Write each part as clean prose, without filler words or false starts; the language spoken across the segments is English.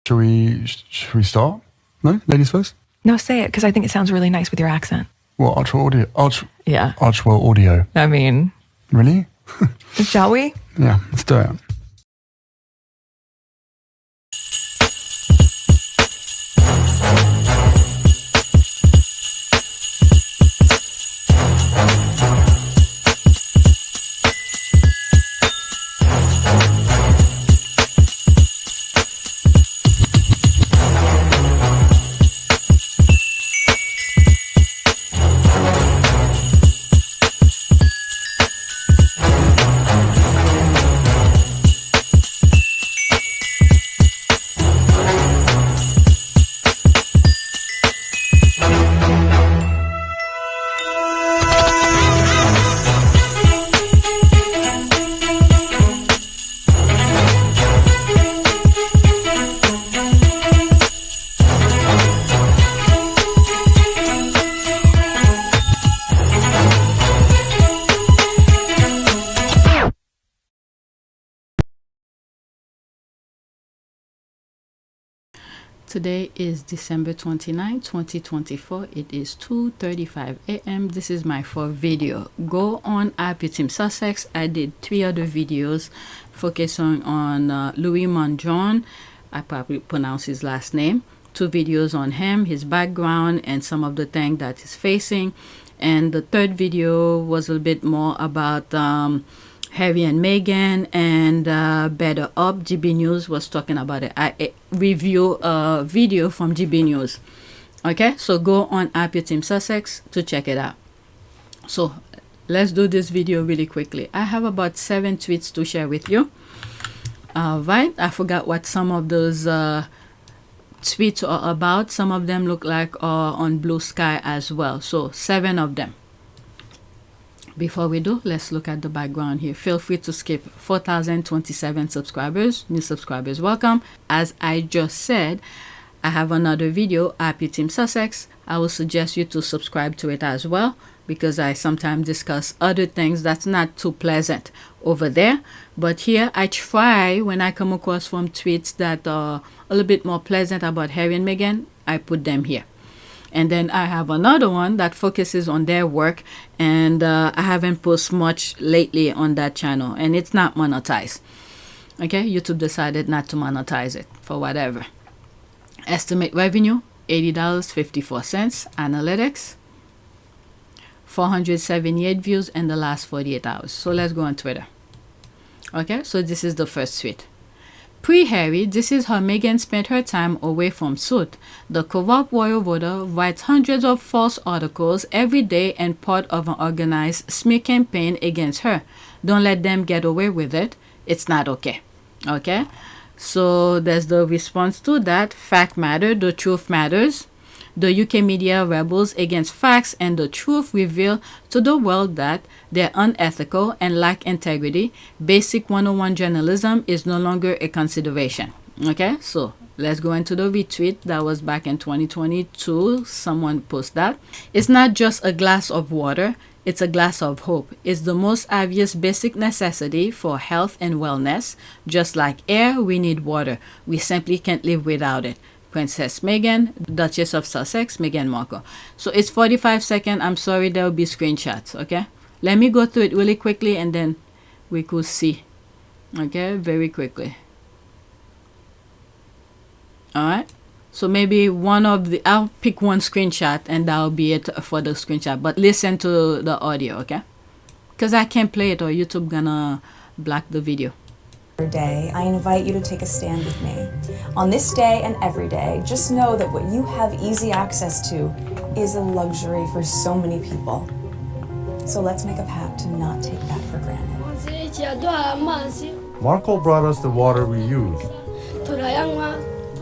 Should we start? No? Ladies first? No, say it, because I think it sounds really nice with your accent. What, Archwell Audio? Yeah. Archwell Audio. I mean... Really? Shall we? Yeah, let's do it. Today is December 29, 2024. It is 2:35 a.m. This is my fourth video. Go on INVICTUS Sussex. I did 3 other videos focusing on Louis Mondron. I probably pronounce his last name. 2 videos on him, his background, and some of the things that he's facing. And the third video was a little bit more about Harry and Meghan, and Better Up. GB News was talking about it. I review a video from GB News. Okay, so go on INVICTUS Sussex to check it out. So let's do this video really quickly. I have about 7 tweets to share with you. Right, I forgot what some of those tweets are about. Some of them look like are on BlueSky as well. So 7 of them. Before we do, let's look at the background here. Feel free to skip. 4,027 subscribers. New subscribers, welcome. As I just said, I have another video, INVICTUS Sussex. I will suggest you to subscribe to it as well, because I sometimes discuss other things that's not too pleasant over there. But here I try, when I come across from tweets that are a little bit more pleasant about Harry and Meghan, I put them here. And then I have another one that focuses on their work, and I haven't posted much lately on that channel, and it's not monetized. Okay, YouTube decided not to monetize it for whatever. Estimate revenue $80.54. Analytics 478 views in the last 48 hours. So let's go on Twitter. Okay, so this is the first tweet. Pre-Harry, this is how Meghan spent her time away from suit. The corrupt royal voter writes hundreds of false articles every day and part of an organized smear campaign against her. Don't let them get away with it. It's not okay. Okay? So there's the response to that. Fact matter, the truth matters. The UK media rebels against facts and the truth reveal to the world that they're unethical and lack integrity. Basic 101 journalism is no longer a consideration. Okay, so let's go into the retweet. That was back in 2022. Someone posted that. It's not just a glass of water. It's a glass of hope. It's the most obvious basic necessity for health and wellness. Just like air, we need water. We simply can't live without it. Princess Meghan, Duchess of Sussex, Meghan Markle. So it's 45 seconds. I'm sorry, there will be screenshots. Okay, let me go through it really quickly and then we could see. Okay, very quickly. All right, so maybe I'll pick one screenshot and that'll be it for the screenshot, but listen to the audio. Okay, because I can't play it or YouTube gonna block the video. Day, I invite you to take a stand with me. On this day and every day, just know that what you have easy access to is a luxury for so many people. So let's make a pact to not take that for granted. Markle brought us the water we use.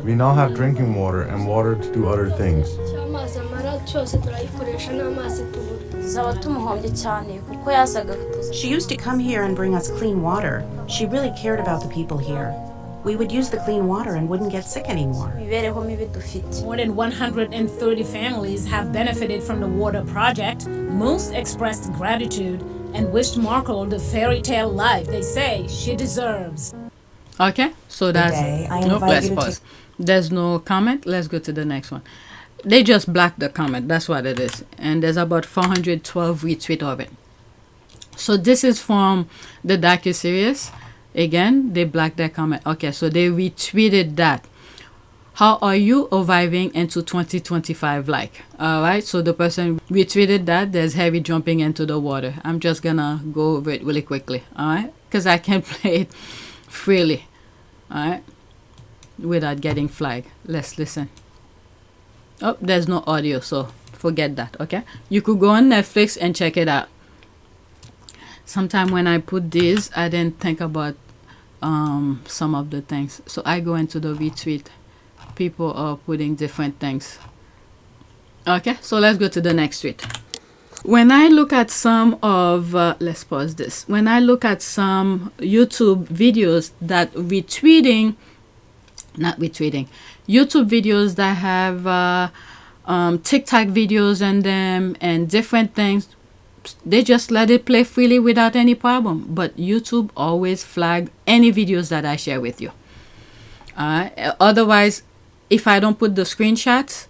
We now have drinking water and water to do other things. She used to come here and bring us clean water. She really cared about the people here. We would use the clean water and wouldn't get sick anymore. More than 130 families have benefited from the water project. Most expressed gratitude and wished Markle the fairy tale life they say she deserves. Okay, so that's Today, I nope, invite let's you to pause. There's no comment. Let's go to the next one. They just blacked the comment. That's what it is. And there's about 412 retweet of it. So this is from the docu-series. Again, they blacked that comment. Okay, so they retweeted that. How are you surviving into 2025 like? All right, so the person retweeted that. There's heavy jumping into the water. I'm just gonna go over it really quickly. All right, because I can play it freely. All right, without getting flagged. Let's listen. Oh, there's no audio, so forget that. Okay, you could go on Netflix and check it out. Sometime when I put this, I didn't think about some of the things, so I go into the retweet. People are putting different things. Okay, so let's go to the next tweet. When I look at some of let's pause this. When I look at some YouTube videos that YouTube videos that have TikTok videos in them and different things, they just let it play freely without any problem. But YouTube always flag any videos that I share with you. Otherwise, if I don't put the screenshots,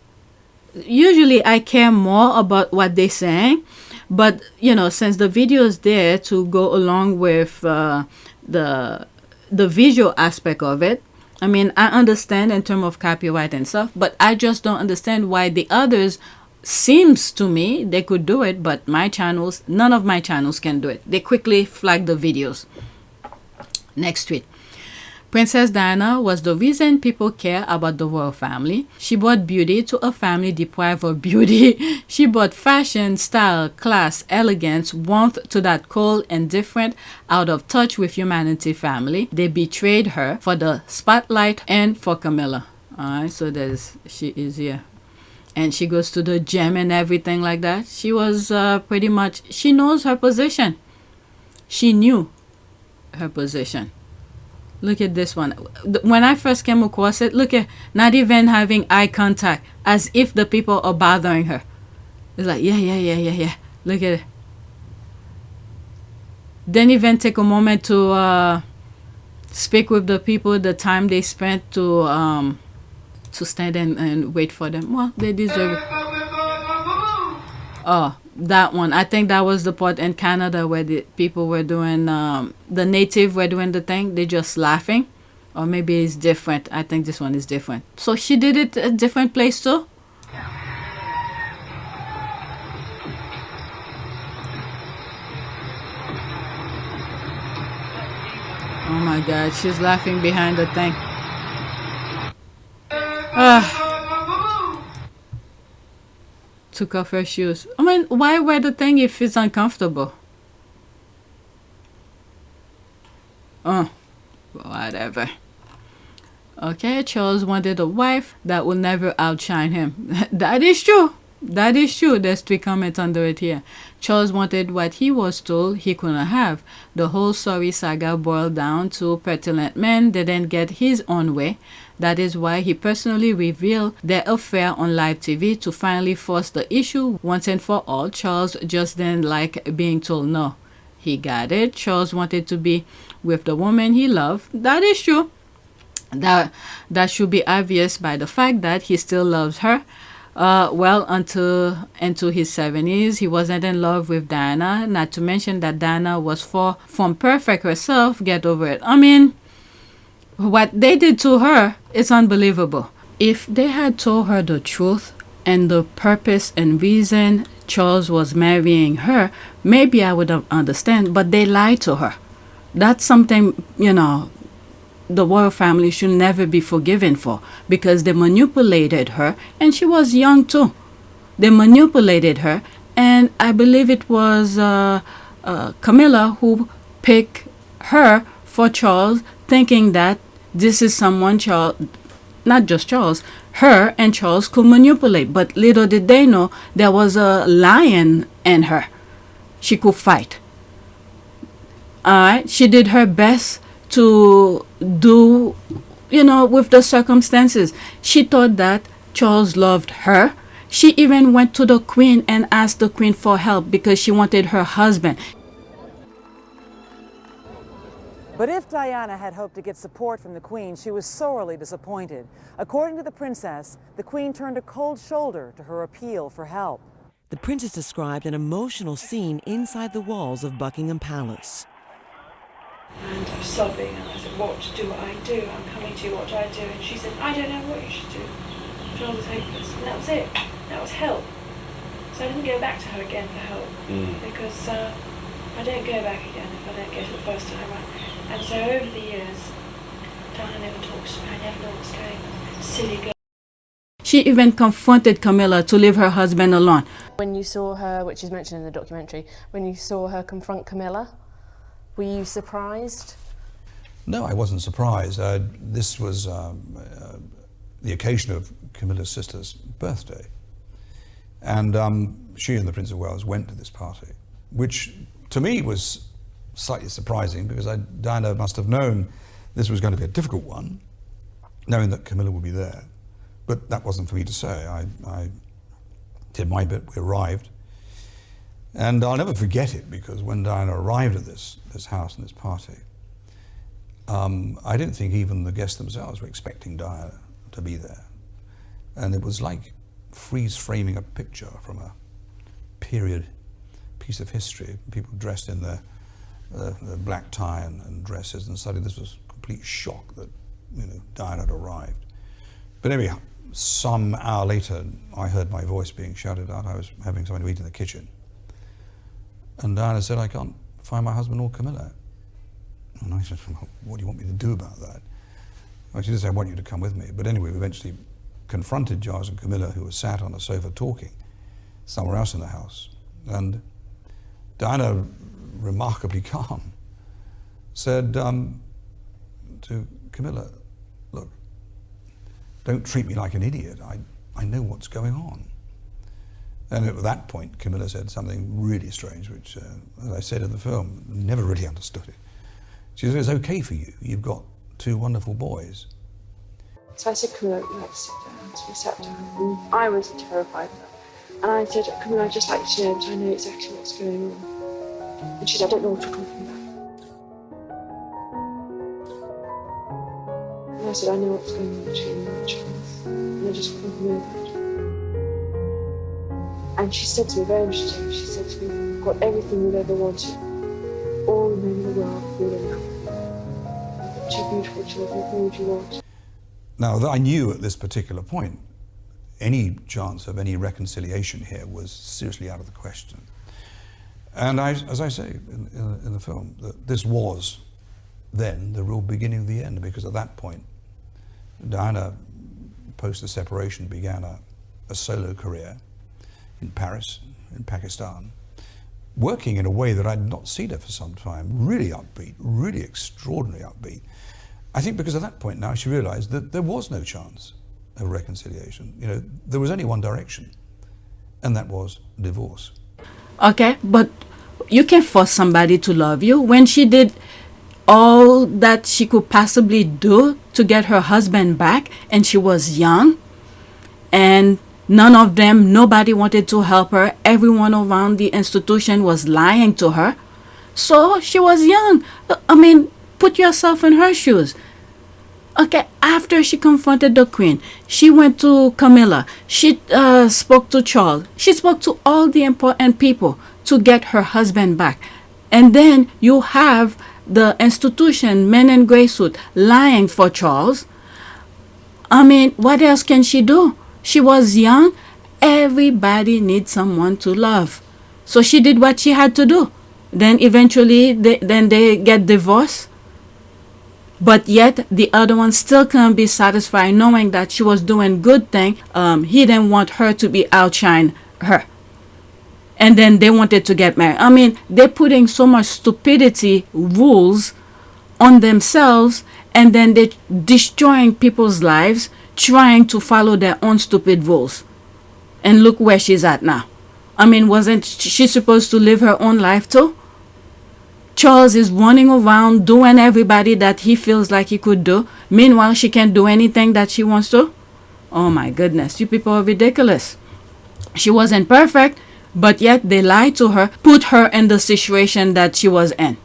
usually I care more about what they're saying. But, you know, since the video is there to go along with the visual aspect of it, I mean, I understand in terms of copyright and stuff, but I just don't understand why the others, seems to me, they could do it, but my channels, none of my channels can do it. They quickly flag the videos. Next tweet. Princess Diana was the reason people care about the royal family. She brought beauty to a family deprived of beauty. She brought fashion, style, class, elegance, warmth to that cold, indifferent, out of touch with humanity family. They betrayed her for the spotlight and for Camilla. Alright, so she is here. And she goes to the gym and everything like that. She was pretty much, she knows her position. She knew her position. Look at this one. When I first came across it, look at not even having eye contact, as if the people are bothering her. It's like, yeah. Look at it. Didn't even take a moment to speak with the people, the time they spent to stand and wait for them. Well, they deserve it. Oh, that one. I think that was the part in Canada where the people were doing, the native were doing the thing. They just laughing. Or maybe it's different. I think this one is different. So she did it at a different place too? Oh my God, she's laughing behind the thing. Took off her shoes. I mean, why wear the thing if it's uncomfortable? Oh, whatever. Okay, Charles wanted a wife that will never outshine him. That is true. That is true. There's 3 comments under it here. Charles wanted what he was told he couldn't have. The whole sorry saga boiled down to petulant men didn't get his own way. That is why he personally revealed their affair on live TV to finally force the issue once and for all. Charles just didn't like being told no. He got it. Charles wanted to be with the woman he loved. That is true. That should be obvious by the fact that he still loves her. Well, until into his 70s, he wasn't in love with Diana. Not to mention that Diana was far from perfect herself. Get over it. I mean, what they did to her is unbelievable. If they had told her the truth and the purpose and reason Charles was marrying her, maybe I would have understand. But they lied to her. That's something, you know, the royal family should never be forgiven for, because they manipulated her, and she was young too. They manipulated her, and I believe it was Camilla who picked her for Charles, thinking that this is someone Charles, not just Charles, her and Charles could manipulate. But little did they know there was a lion in her. She could fight. Alright, she did her best to do, you know, with the circumstances. She thought that Charles loved her. She even went to the queen and asked the queen for help because she wanted her husband. But if Diana had hoped to get support from the Queen, she was sorely disappointed. According to the princess, the Queen turned a cold shoulder to her appeal for help. The princess described an emotional scene inside the walls of Buckingham Palace. And I was sobbing, and I said, what do I do? I'm coming to you, what do I do? And she said, I don't know what you should do. Charles is hopeless. And that was it. That was help. So I didn't go back to her again for help, because I don't go back again if I don't get it the first time right. And so over the years, Diana never talks to me. I never know what's going on. Silly girl. She even confronted Camilla to leave her husband alone. When you saw her, which is mentioned in the documentary, when you saw her confront Camilla, were you surprised? No, I wasn't surprised. This was the occasion of Camilla's sister's birthday. And she and the Prince of Wales went to this party, which to me was slightly surprising because Diana must have known this was going to be a difficult one, knowing that Camilla would be there. But that wasn't for me to say. I did my bit, we arrived. And I'll never forget it because when Diana arrived at this house and this party, I didn't think even the guests themselves were expecting Diana to be there. And it was like freeze framing a picture from a period piece of history, people dressed in their black tie and dresses, and suddenly this was a complete shock that Diana had arrived. But anyway, some hour later, I heard my voice being shouted out. I was having something to eat in the kitchen. And Diana said, I can't find my husband or Camilla. And I said, what do you want me to do about that? Well, she did say, I want you to come with me. But anyway, we eventually confronted Giles and Camilla, who were sat on a sofa talking somewhere else in the house. And Diana, remarkably calm, said to Camilla, look, don't treat me like an idiot. I know what's going on. And at that point, Camilla said something really strange, which, as I said in the film, never really understood it. She said, it's okay for you. You've got two wonderful boys. So I said, Camilla, let's sit down. So we sat down, and I was terrified. And I said, Camilla, I'd just like to know that I know exactly what's going on. And she said, I don't know what you're talking about. And I said, I know what's going on between you and Charles. And I just want to know that. And she said to me, very interesting, she said to me, you've got everything you've ever wanted. All the men in the world fall in love. You've got two beautiful children, what more do you want? Now, I knew at this particular point, any chance of any reconciliation here was seriously out of the question. And as I say in the film, that this was then the real beginning of the end, because at that point, Diana, post the separation, began a solo career in Paris, in Pakistan, working in a way that I'd not seen her for some time, really upbeat, really extraordinarily upbeat. I think because at that point now she realized that there was no chance of reconciliation. There was only one direction, and that was divorce. Okay, but you can force somebody to love you. When she did all that she could possibly do to get her husband back, and she was young, and none of them, nobody wanted to help her. Everyone around the institution was lying to her. So she was young. I mean, put yourself in her shoes. Okay, after she confronted the Queen, she went to Camilla. She spoke to Charles. She spoke to all the important people to get her husband back. And then you have the institution, men in grey suit, lying for Charles. I mean, what else can she do? She was young. Everybody needs someone to love. So she did what she had to do. Then eventually, they get divorced. But yet, the other one still can't be satisfied knowing that she was doing good thing. He didn't want her to be outshine her. And then they wanted to get married. I mean, they're putting so much stupidity rules on themselves, and then they're destroying people's lives, trying to follow their own stupid rules. And look where she's at now. I mean, wasn't she supposed to live her own life too? Charles is running around doing everybody that he feels like he could do. Meanwhile, she can't do anything that she wants to. Oh my goodness, you people are ridiculous. She wasn't perfect, but yet they lied to her, put her in the situation that she was in.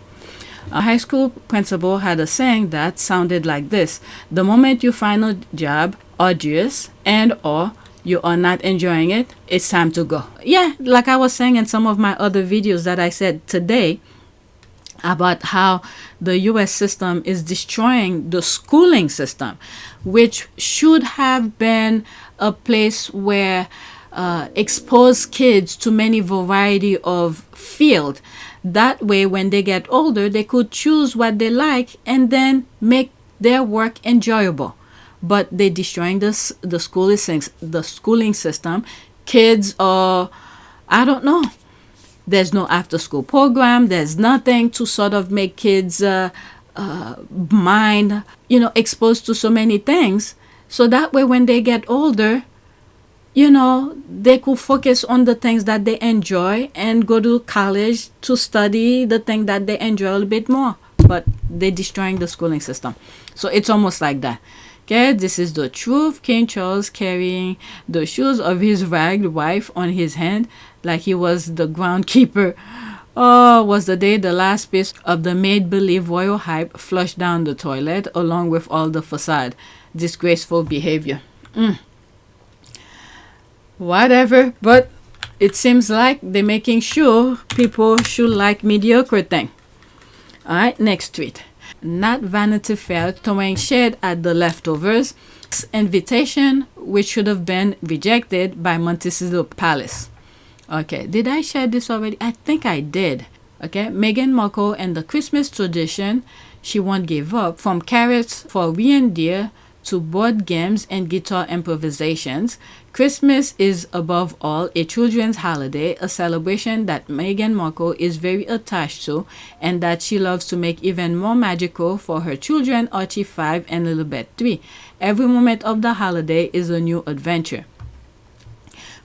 A high school principal had a saying that sounded like this: the moment you find a job arduous and or you are not enjoying it, it's time to go. Yeah, like I was saying in some of my other videos that I said today about how the US system is destroying the schooling system, which should have been a place where expose kids to many variety of field. That way, when they get older, they could choose what they like and then make their work enjoyable. But they're destroying the schooling system. Kids are, I don't know. There's no after-school program. There's nothing to sort of make kids' mind, exposed to so many things. So that way, when they get older, they could focus on the things that they enjoy and go to college to study the thing that they enjoy a little bit more. But they're destroying the schooling system. So it's almost like that. Okay, this is the truth. King Charles carrying the shoes of his ragged wife on his hand like he was the groundkeeper. Oh, was the day the last piece of the made-believe royal hype flushed down the toilet along with all the facade. Disgraceful behavior. Whatever, but it seems like they're making sure people should like mediocre thing. All right, next tweet. Not Vanity Fair throwing shade at the leftovers. Invitation which should have been rejected by Montecito Palace. Okay, did I share this already? I think I did. Okay, Meghan Markle and the Christmas tradition she won't give up, from carrots for reindeer to board games and guitar improvisations. Christmas is above all a children's holiday, a celebration that Meghan Markle is very attached to and that she loves to make even more magical for her children, Archie 5 and Lilibet 3. Every moment of the holiday is a new adventure.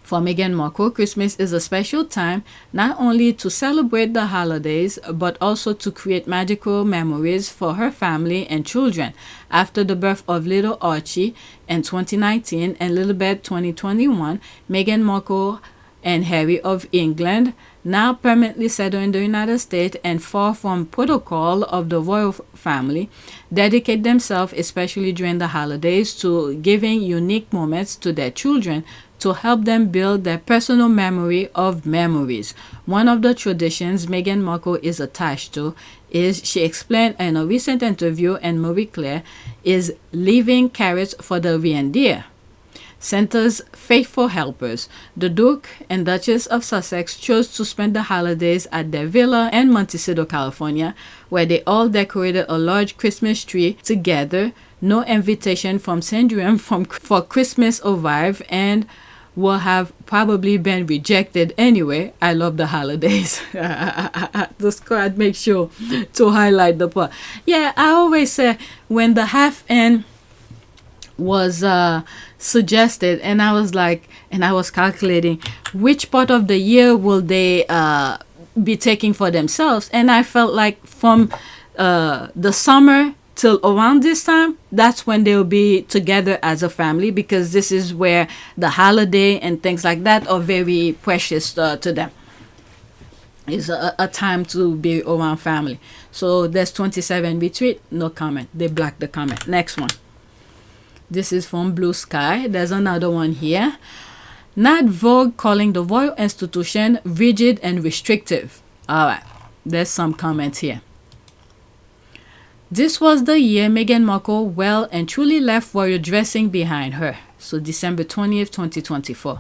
For Meghan Markle, Christmas is a special time not only to celebrate the holidays, but also to create magical memories for her family and children. After the birth of little Archie in 2019 and Lilibet 2021, Meghan Markle and Harry of England, now permanently settled in the United States and far from protocol of the royal family, dedicate themselves, especially during the holidays, to giving unique moments to their children to help them build their personal memory of memories. One of the traditions Meghan Markle is attached to is, she explained in a recent interview in Marie Claire, is leaving carrots for the reindeer. Santa's faithful helpers. The Duke and Duchess of Sussex chose to spend the holidays at their villa in Montecito, California, where they all decorated a large Christmas tree together. No invitation from St. Jerome for Christmas arrived and will have probably been rejected anyway. I love the holidays. The squad makes sure to highlight the part. Yeah, I always say when the half-end was suggested, and I was like, and I was calculating which part of the year will they be taking for themselves, and I felt like from the summer till around this time, that's when they'll be together as a family, because this is where the holiday and things like that are very precious to them. It's a time to be around family. So there's 27 retweet, no comment. They blocked the comment. Next one. This is from BlueSky. There's another one here. Not Vogue calling the royal institution rigid and restrictive. All right, there's some comments here. This was the year Meghan Markle well and truly left royal dressing behind her. So December 20th, 2024.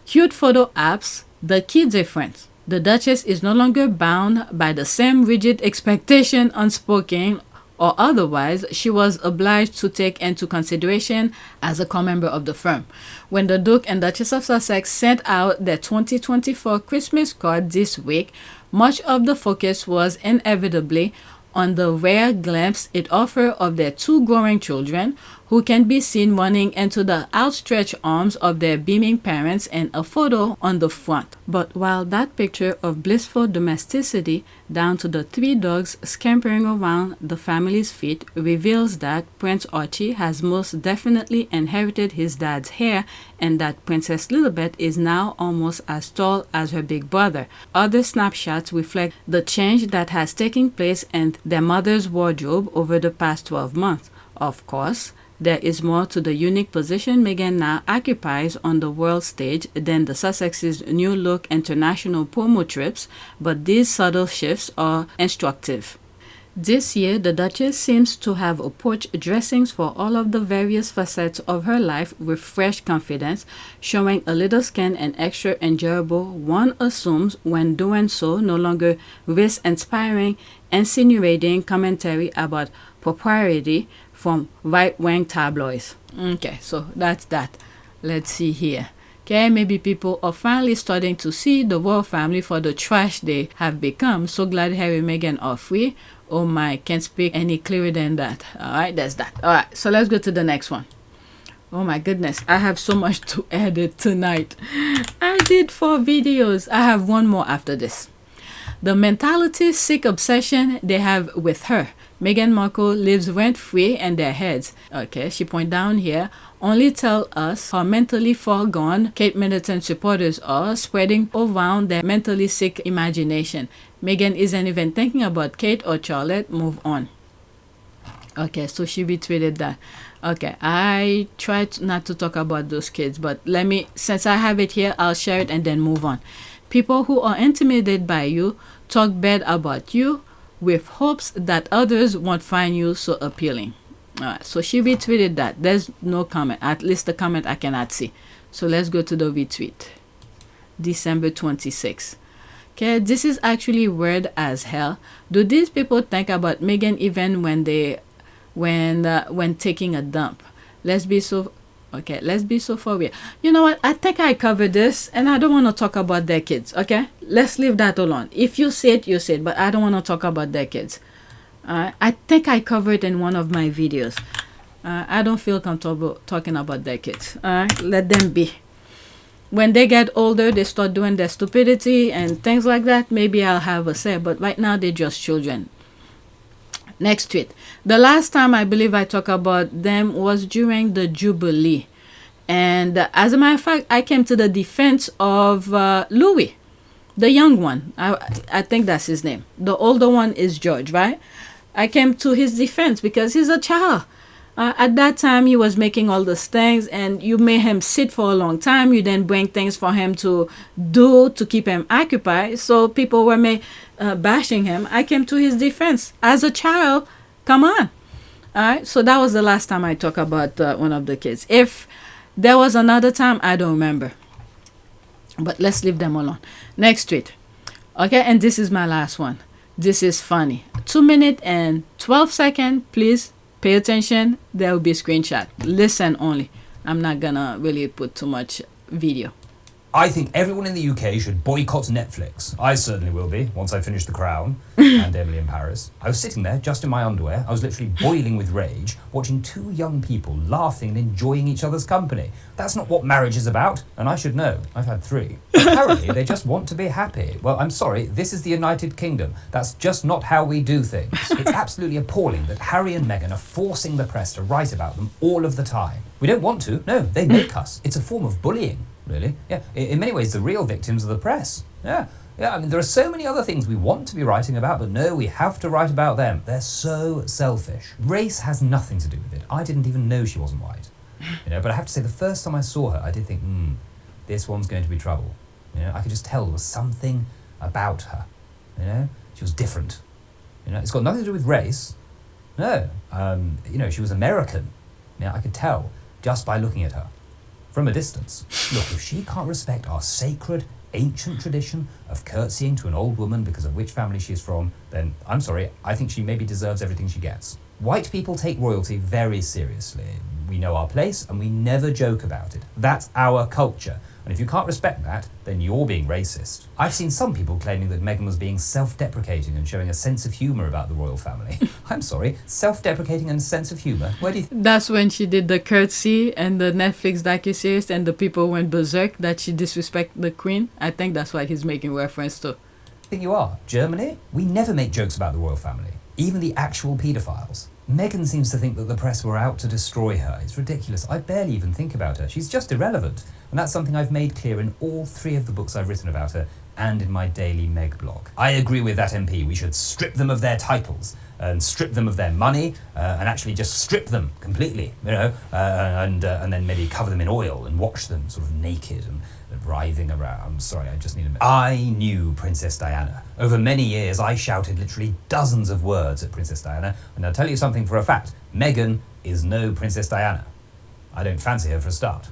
Cute photo apps. The key difference. The Duchess is no longer bound by the same rigid expectation, unspoken or otherwise, she was obliged to take into consideration as a core member of the firm. When the Duke and Duchess of Sussex sent out their 2024 Christmas card this week, much of the focus was inevitably on the rare glimpse it offered of their two growing children, who can be seen running into the outstretched arms of their beaming parents and a photo on the front. But while that picture of blissful domesticity down to the 3 dogs scampering around the family's feet reveals that Prince Archie has most definitely inherited his dad's hair and that Princess Lilibet is now almost as tall as her big brother. Other snapshots reflect the change that has taken place in their mother's wardrobe over the past 12 months. Of course, there is more to the unique position Meghan now occupies on the world stage than the Sussex's new look international promo trips, but these subtle shifts are instructive. This year, the Duchess seems to have approached dressings for all of the various facets of her life with fresh confidence, showing a little skin and extra enjoyable, one assumes, when doing so, no longer risks inspiring, insinuating commentary about propriety from right-wing tabloids. Okay, so that's that. Let's see here. Okay, maybe people are finally starting to see the royal family for the trash they have become. So glad Harry and Meghan are free. Oh my, can't speak any clearer than that. Alright, that's that. Alright, so let's go to the next one. Oh my goodness, I have so much to edit tonight. I did 4 videos. I have one more after this. The mentality sick obsession they have with her. Meghan Markle lives rent-free in their heads. Okay, she point down here. Only tell us how mentally far gone Kate Middleton supporters are, spreading around their mentally sick imagination. Meghan isn't even thinking about Kate or Charlotte. Move on. Okay, so she retweeted that. Okay, I tried not to talk about those kids, but let me, since I have it here, I'll share it and then move on. People who are intimidated by you talk bad about you with hopes that others won't find you so appealing. Alright, so she retweeted that. There's no comment, at least the comment I cannot see. So let's go to the retweet. December 26th. Okay, this is actually weird as hell. Do these people think about Meghan even when taking a dump? Let's be so for real. You know what? I think I covered this and I don't want to talk about their kids. Okay, let's leave that alone. If you say it, you say it, but I don't want to talk about their kids. I think I covered it in one of my videos. I don't feel comfortable talking about their kids. Let them be. When they get older, they start doing their stupidity and things like that. Maybe I'll have a say, but right now they're just children. Next tweet. The last time I believe I talked about them was during the Jubilee. And as a matter of fact, I came to the defense of Louis, the young one. I think that's his name. The older one is George, right? I came to his defense because he's a child. At that time, he was making all those things and you made him sit for a long time. You then bring things for him to do to keep him occupied. So people were bashing him. I came to his defense. As a child, come on. All right. So that was the last time I talked about one of the kids. If there was another time, I don't remember. But let's leave them alone. Next tweet. Okay. And this is my last one. This is funny. 2 minutes and 12 seconds, please. Pay attention. There will be a screenshot. Listen only. I'm not gonna really put too much video. I think everyone in the UK should boycott Netflix. I certainly will be, once I finish The Crown and Emily in Paris. I was sitting there, just in my underwear. I was literally boiling with rage, watching 2 young people laughing and enjoying each other's company. That's not what marriage is about, and I should know. I've had 3. Apparently, they just want to be happy. Well, I'm sorry, this is the United Kingdom. That's just not how we do things. It's absolutely appalling that Harry and Meghan are forcing the press to write about them all of the time. We don't want to. No, they make us. It's a form of bullying. Really? Yeah. In many ways, the real victims are the press. Yeah. I mean, there are so many other things we want to be writing about, but no, we have to write about them. They're so selfish. Race has nothing to do with it. I didn't even know she wasn't white. But I have to say, the first time I saw her, I did think, this one's going to be trouble. I could just tell there was something about her. She was different. It's got nothing to do with race. No. She was American. I could tell just by looking at her. From a distance. Look, if she can't respect our sacred, ancient tradition of curtsying to an old woman because of which family she is from, then I'm sorry, I think she maybe deserves everything she gets. White people take royalty very seriously. we know our place and we never joke about it. That's our culture. And if you can't respect that, then you're being racist. I've seen some people claiming that Meghan was being self-deprecating and showing a sense of humour about the royal family. I'm sorry, self-deprecating and sense of humour? Where do you... That's when she did the curtsy and the Netflix docuseries and the people went berserk that she disrespected the Queen. I think that's what he's making reference to. Think you are? Germany? We never make jokes about the royal family. Even the actual paedophiles. Meghan seems to think that the press were out to destroy her. It's ridiculous. I barely even think about her. She's just irrelevant. And that's something I've made clear in all 3 of the books I've written about her and in my daily Meg blog. I agree with that MP. We should strip them of their titles and strip them of their money and actually just strip them completely, you know, and then maybe cover them in oil and wash them sort of naked and writhing around. I'm sorry, I just need a minute. I knew Princess Diana. Over many years, I shouted literally dozens of words at Princess Diana, and I'll tell you something for a fact. Meghan is no Princess Diana. I don't fancy her for a start.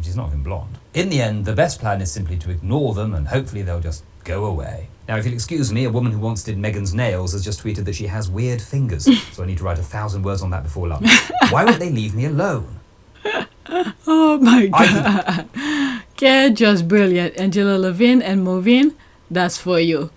She's not even blonde. In the end, the best plan is simply to ignore them, and hopefully they'll just go away. Now, if you'll excuse me, a woman who once did Meghan's nails has just tweeted that she has weird fingers, so I need to write 1,000 words on that before lunch. Why won't they leave me alone? Oh my God. Okay, just brilliant. Angela Levine and Movin, that's for you.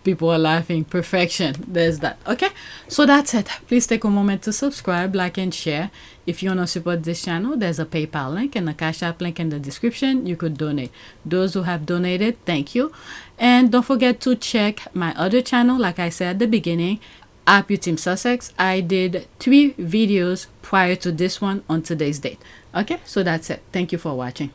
People are laughing. Perfection. There's that. Okay, so that's it. Please take a moment to subscribe, like, and share. If you want to support this channel, there's a PayPal link and a Cash App link in the description. You could donate. Those who have donated, thank you. And don't forget to check my other channel, like I said at the beginning, INVICTUS Sussex. I did 3 videos prior to this one on today's date. Okay, so that's it. Thank you for watching.